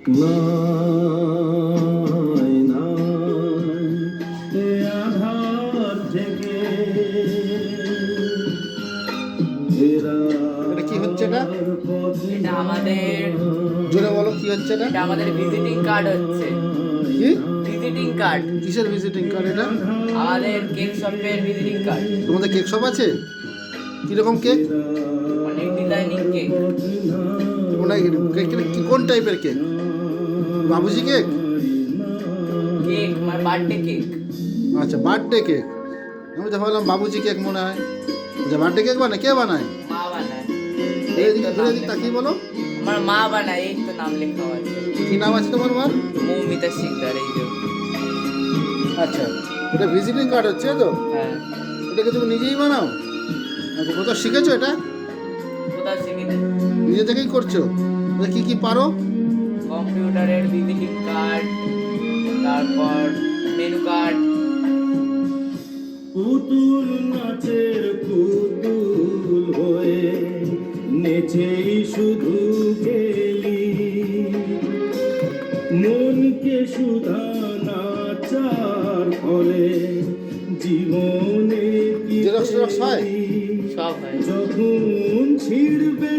এটা কি হচ্ছে? এটা আমাদের, জোরে বলো কি হচ্ছে এটা? এটা আমাদের ভিজিটিং কার্ড হচ্ছে। কি ভিজিটিং কার্ড? কিসের ভিজিটিং কার্ড এটা? আমাদের কেক শপের ভিজিটিং কার্ড। তোমাদের কেক শপ আছে? কিরকম কেক? অনেক ডিজাইনিং কেক। কি কোন টাইপের কেক? বাবুজি কেক? কেক মানে বার্থডে কেক। আচ্ছা, বার্থডে কেক। আমি তো ভাবলাম বাবুজি কেক মনে হয়। আচ্ছা, বার্থডে কেক বানায় কে বানায়? মা বানায়। তাকিয়ে বলো। আমার মা বানায়, এই তো নাম লেখা আছে। কি নাম আছে তোমার মার? মৌমিতা শিকদার। এই যে। আচ্ছা, এটা ভিজিটিং কার্ড হচ্ছে তো? হ্যাঁ। এটাকে তুমি নিজেই বানাও? আচ্ছা, কোথাও শিখেছো এটা? কোথাও শিখিনি। নিজে থেকেই করছো? কি কি পারো? কম্পিউটারের ভিজিটিং কার্ড, তারপর মেনু কার্ড। পুতুল নাচের পুতুল হয়ে নেচেই শুধু গেলি, মনকে সুধা নাচার ফলে জীবনে জেরক্স হয়? সব হয়। যখন ছিড়বে